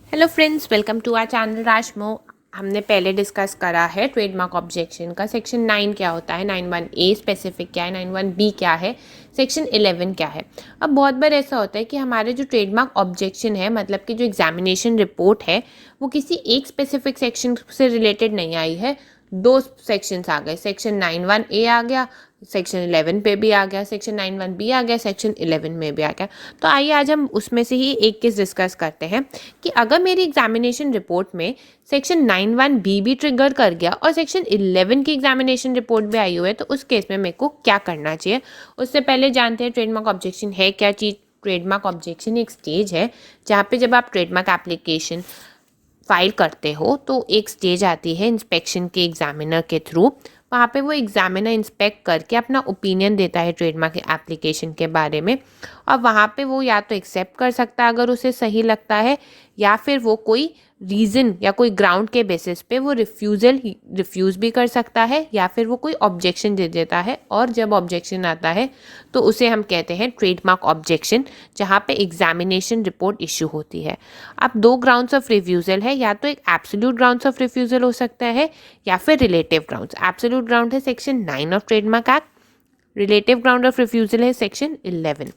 Hello friends, welcome to our channel राजमो। हमने पहले डिस्कस करा है ट्रेडमार्क ऑब्जेक्शन का। सेक्शन 9 क्या होता है, 91A स्पेसिफिक क्या है, 91B क्या है, सेक्शन 11 क्या है। अब बहुत बार ऐसा होता है कि हमारे जो ट्रेडमार्क ऑब्जेक्शन है, मतलब कि जो एग्जामिनेशन रिपोर्ट है, वो किसी एक स्पेसिफिक सेक्शन से रिलेटेड नहीं आई है, दो सेक्शंस आ गए। सेक्शन 91A आ गया, सेक्शन 11 पे भी आ गया, सेक्शन 91B आ गया, सेक्शन 11 में भी आ गया। तो आइए आज हम उसमें से ही एक केस डिस्कस करते हैं कि अगर मेरी एग्जामिनेशन रिपोर्ट में सेक्शन 91B भी ट्रिगर कर गया और सेक्शन 11 की एग्जामिनेशन रिपोर्ट भी आई हुई है, तो उस केस में मेरे को क्या करना चाहिए। उससे पहले जानते हैं ट्रेडमार्क ऑब्जेक्शन है क्या चीज़। ट्रेडमार्क ऑब्जेक्शन एक स्टेज है जहाँ पे जब आप ट्रेडमार्क एप्लीकेशन फाइल करते हो तो एक स्टेज आती है इंस्पेक्शन के एग्जामिनर के थ्रू। वहाँ पे वो एग्जामिनर इंस्पेक्ट करके अपना ओपिनियन देता है ट्रेडमार्क एप्लीकेशन के बारे में, और वहाँ पे वो या तो एक्सेप्ट कर सकता है अगर उसे सही लगता है, या फिर वो कोई रीज़न या कोई ग्राउंड के बेसिस पे वो रिफ्यूज़ भी कर सकता है, या फिर वो कोई ऑब्जेक्शन दे देता है। और जब ऑब्जेक्शन आता है तो उसे हम कहते हैं ट्रेडमार्क ऑब्जेक्शन, जहाँ पे एग्जामिनेशन रिपोर्ट इशू होती है। अब दो ग्राउंड्स ऑफ रिफ्यूज़ल है, या तो एक एब्सोल्यूट ग्राउंड्स ऑफ रिफ्यूज़ल हो सकता है या फिर रिलेटिव ग्राउंड्स। एब्सोल्यूट ग्राउंड है section 9 of trademark act, relative ground of refusal है सेक्शन 11।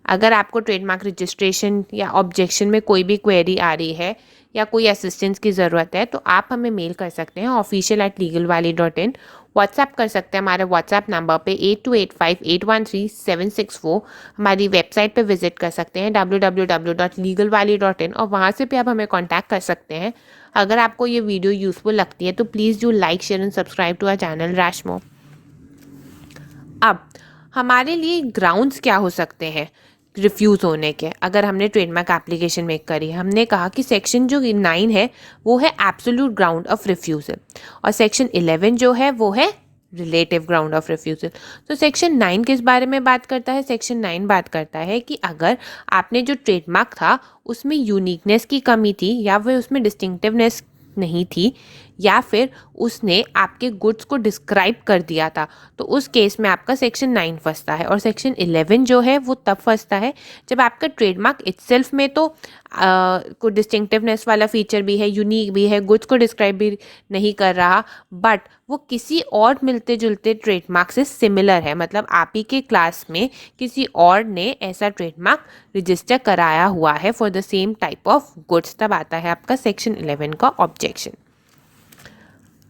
अगर आपको ट्रेडमार्क रजिस्ट्रेशन या ऑब्जेक्शन में कोई भी क्वेरी आ रही है या कोई असिस्टेंस की ज़रूरत है, तो आप हमें मेल कर सकते हैं official@legalvalley.in। व्हाट्सएप कर सकते हैं हमारे व्हाट्सएप नंबर पे 8285813764। हमारी वेबसाइट पे विजिट कर सकते हैं www.legalvalley.in, और वहाँ से भी आप हमें कांटेक्ट कर सकते हैं। अगर आपको ये वीडियो यूज़फुल लगती है तो please do like, share and subscribe to our channel राशमो। अब हमारे लिए ग्राउंड्स क्या हो सकते हैं रिफ्यूज़ होने के। अगर हमने ट्रेडमार्क एप्लीकेशन मेक करी, हमने कहा कि सेक्शन जो 9 है वो है एब्सोल्यूट ग्राउंड ऑफ रिफ्यूज़ल, और सेक्शन 11 जो है वो है रिलेटिव ग्राउंड ऑफ रिफ्यूज़ल। तो सेक्शन 9 किस बारे में बात करता है? सेक्शन 9 बात करता है कि अगर आपने जो ट्रेडमार्क था उसमें यूनिकनेस की कमी थी, या फिर उसमें डिस्टिंक्टिवनेस नहीं थी, या फिर उसने आपके गुड्स को डिस्क्राइब कर दिया था, तो उस केस में आपका सेक्शन 9 फंसता है। और सेक्शन 11 जो है वो तब फंसता है जब आपका ट्रेडमार्क इटसेल्फ में तो कोई डिस्टिंक्टिवनेस वाला फीचर भी है, यूनिक भी है, गुड्स को डिस्क्राइब भी नहीं कर रहा, बट वो किसी और मिलते जुलते ट्रेडमार्क से सिमिलर है। मतलब आप ही के क्लास में किसी और ने ऐसा ट्रेडमार्क रजिस्टर कराया हुआ है for the same type of goods, तब आता है आपका सेक्शन 11 का ऑब्जेक्शन।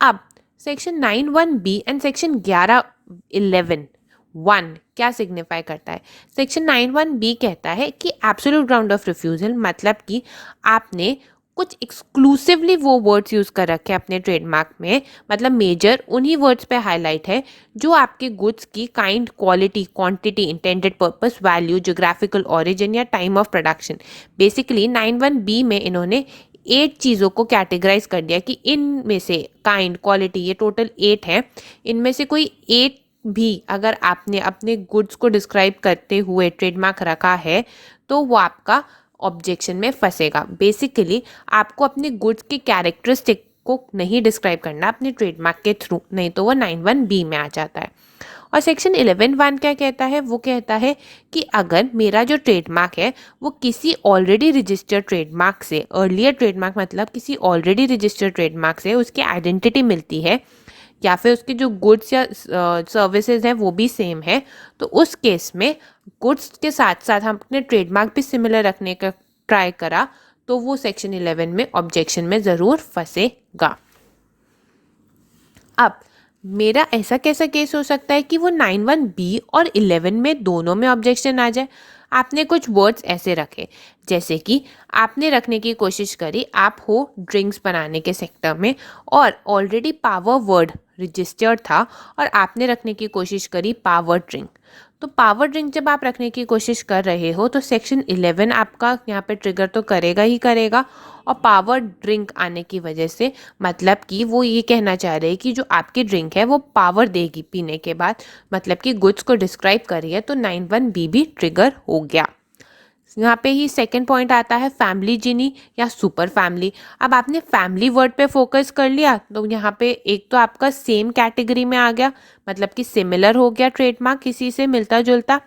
अब सेक्शन 91B एंड सेक्शन 11(1) क्या सिग्निफाई करता है? सेक्शन 91B कहता है कि एब्सोल्यूट ग्राउंड ऑफ रिफ्यूजल, मतलब कि आपने कुछ एक्सक्लूसिवली वो वर्ड्स यूज़ कर रखे हैं अपने ट्रेडमार्क में, मतलब मेजर उन्हीं वर्ड्स पे हाईलाइट है जो आपके गुड्स की kind, quality, quantity, intended purpose, value, geographical origin या time of production. Basically 91B में इन्होंने 8 चीज़ों को कैटेगराइज कर दिया कि इनमें से काइंड, क्वालिटी, ये टोटल 8 है, इनमें से कोई 8 भी अगर आपने अपने गुड्स को डिस्क्राइब करते हुए ट्रेडमार्क रखा है तो वो आपका ऑब्जेक्शन में फंसेगा। बेसिकली आपको अपने गुड्स के कैरेक्टरिस्टिक को नहीं डिस्क्राइब करना अपने ट्रेडमार्क के थ्रू, नहीं तो वो 91B में आ जाता है। और सेक्शन 11(1) क्या कहता है? वो कहता है कि अगर मेरा जो ट्रेडमार्क है वो किसी ऑलरेडी रजिस्टर्ड ट्रेडमार्क से, अर्लियर ट्रेडमार्क मतलब किसी ऑलरेडी रजिस्टर्ड ट्रेडमार्क से उसकी आइडेंटिटी मिलती है, या फिर उसके जो गुड्स या सर्विसेज हैं वो भी सेम है, तो उस केस में गुड्स के साथ साथ हम अपने ट्रेडमार्क भी सिमिलर रखने का ट्राई करा, तो वो सेक्शन 11 में ऑब्जेक्शन में ज़रूर फंसेगा। अब मेरा ऐसा कैसा केस हो सकता है कि वो 91B और 11 में दोनों में ऑब्जेक्शन आ जाए? आपने कुछ वर्ड्स ऐसे रखे, जैसे कि आपने रखने की कोशिश करी, आप हो ड्रिंक्स बनाने के सेक्टर में और ऑलरेडी पावर वर्ड रजिस्टर्ड था, और आपने रखने की कोशिश करी पावर ड्रिंक। तो पावर ड्रिंक जब आप रखने की कोशिश कर रहे हो तो सेक्शन 11 आपका यहाँ पे ट्रिगर तो करेगा ही करेगा। और पावर ड्रिंक आने की वजह से मतलब कि वो ये कहना चाह रहे हैं कि जो आपकी ड्रिंक है वो पावर देगी पीने के बाद, मतलब कि गुड्स को डिस्क्राइब कर रही है, तो 91B भी ट्रिगर हो गया। यहाँ पे ही सेकंड पॉइंट आता है फैमिली जिनी या सुपर फैमिली। अब आपने फैमिली वर्ड पे फोकस कर लिया तो यहाँ पे एक तो आपका सेम कैटेगरी में आ गया, मतलब कि सिमिलर हो गया ट्रेडमार्क, किसी से मिलता जुलता।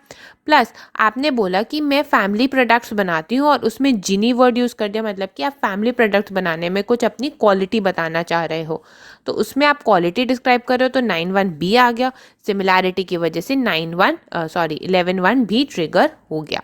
प्लस आपने बोला कि मैं फैमिली प्रोडक्ट्स बनाती हूँ और उसमें जिनी वर्ड यूज़ कर दिया, मतलब कि आप फैमिली प्रोडक्ट्स बनाने में कुछ अपनी क्वालिटी बताना चाह रहे हो, तो उसमें आप क्वालिटी डिस्क्राइब कर रहे हो, तो 9(1)B आ गया। सिमिलैरिटी की वजह से 11(1) भी ट्रिगर हो गया।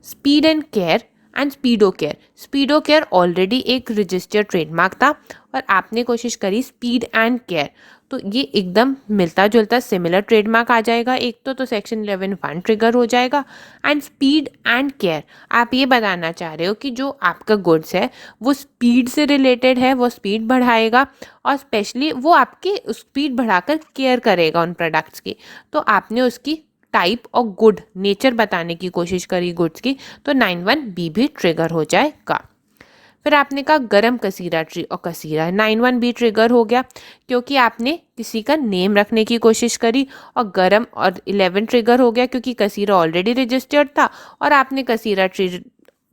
Speed and care and speedo care. Speedo care already एक रजिस्टर्ड ट्रेडमार्क था और आपने कोशिश करी स्पीड एंड केयर, तो ये एकदम मिलता जुलता सिमिलर ट्रेडमार्क आ जाएगा एक तो सेक्शन 11(1) ट्रिगर हो जाएगा। एंड स्पीड एंड केयर, आप ये बताना चाह रहे हो कि जो आपका गुड्स है वो स्पीड से रिलेटेड है, वो स्पीड बढ़ाएगा और स्पेशली वो आपकी स्पीड बढ़ाकर केयर करेगा उन प्रोडक्ट्स की, तो आपने उसकी टाइप और गुड नेचर बताने की कोशिश करी गुड्स की, तो 9(1)B भी ट्रिगर हो जाएगा। फिर आपने कहा गरम कसीरा ट्री और कसीरा, 9(1)B ट्रिगर हो गया क्योंकि आपने किसी का नेम रखने की कोशिश करी, और गरम और 11 ट्रिगर हो गया क्योंकि कसीरा ऑलरेडी रजिस्टर्ड था और आपने कसीरा ट्री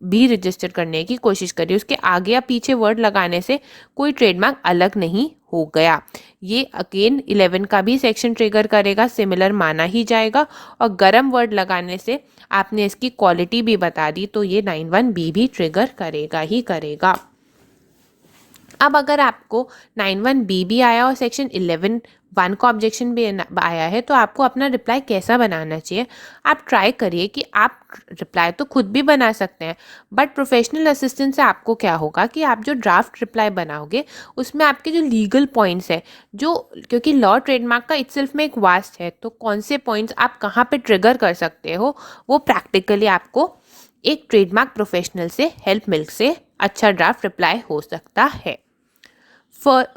भी रजिस्टर करने की कोशिश करी। उसके आगे या पीछे वर्ड लगाने से कोई ट्रेडमार्क अलग नहीं हो गया। ये अगेन 11 का भी सेक्शन ट्रिगर करेगा, सिमिलर माना ही जाएगा, और गरम वर्ड लगाने से आपने इसकी क्वालिटी भी बता दी, तो ये 9(1)B भी ट्रिगर करेगा ही करेगा। अब अगर आपको 9(1)B भी आया और सेक्शन 11(1) का ऑब्जेक्शन भी आया है, तो आपको अपना रिप्लाई कैसा बनाना चाहिए। आप ट्राई करिए कि आप रिप्लाई तो खुद भी बना सकते हैं, बट प्रोफेशनल असिस्टेंट से आपको क्या होगा कि आप जो ड्राफ्ट रिप्लाई बनाओगे उसमें आपके जो लीगल पॉइंट्स है, जो क्योंकि लॉ ट्रेडमार्क का इटसेल्फ में एक वास्ट है, तो कौन से पॉइंट्स आप कहाँ पे ट्रिगर कर सकते हो, वो प्रैक्टिकली आपको एक ट्रेडमार्क प्रोफेशनल से हेल्प मिल से अच्छा ड्राफ्ट रिप्लाई हो सकता है।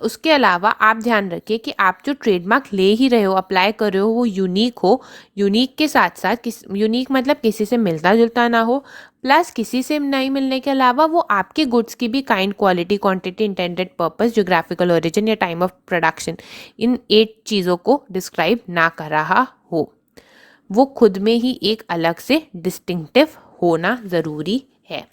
उसके अलावा आप ध्यान रखिए कि आप जो ट्रेडमार्क ले ही रहे हो, अप्लाई कर रहे हो, वो यूनिक हो। यूनिक के साथ साथ यूनिक मतलब किसी से मिलता जुलता ना हो, प्लस किसी से नहीं मिलने के अलावा वो आपके गुड्स की भी kind, quality, quantity, intended purpose, geographical origin या टाइम ऑफ प्रोडक्शन, इन 8 चीज़ों को डिस्क्राइब ना कर रहा हो। वो खुद में ही एक अलग से डिस्टिंक्टिव होना ज़रूरी है।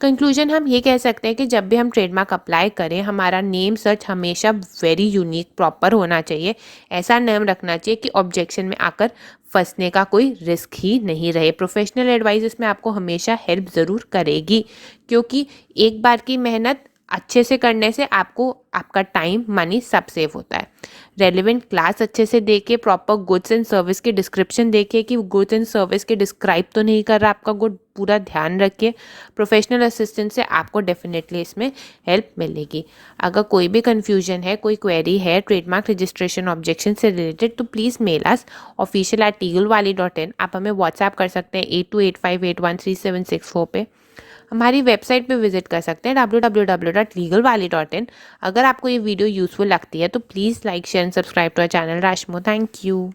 कंक्लूजन हम ये कह सकते हैं कि जब भी हम ट्रेडमार्क अप्लाई करें, हमारा नेम सर्च हमेशा वेरी यूनिक प्रॉपर होना चाहिए। ऐसा नेम रखना चाहिए कि ऑब्जेक्शन में आकर फंसने का कोई रिस्क ही नहीं रहे। प्रोफेशनल एडवाइस इसमें आपको हमेशा हेल्प ज़रूर करेगी, क्योंकि एक बार की मेहनत अच्छे से करने से आपको आपका टाइम, मनी सब सेव होता है। रेलिवेंट क्लास अच्छे से देके, प्रॉपर गुड्स एंड सर्विस की डिस्क्रिप्शन देखिए कि गुड्स एंड सर्विस के डिस्क्राइब तो नहीं कर रहा आपका गुड, पूरा ध्यान रखिए। प्रोफेशनल असिस्टेंट से आपको डेफिनेटली इसमें हेल्प मिलेगी। अगर कोई भी कन्फ्यूजन है, कोई क्वेरी है ट्रेडमार्क रजिस्ट्रेशन ऑब्जेक्शन से रिलेटेड, तो प्लीज़ मेल अस official@legalvalley.in। आप हमें व्हाट्सएप कर सकते हैं 8285813764 पे। हमारी वेबसाइट पे विजिट कर सकते हैं www.legalvalley.in। अगर आपको ये वीडियो यूज़फुल लगती है तो please like, share and subscribe to our channel राशमो। Thank you.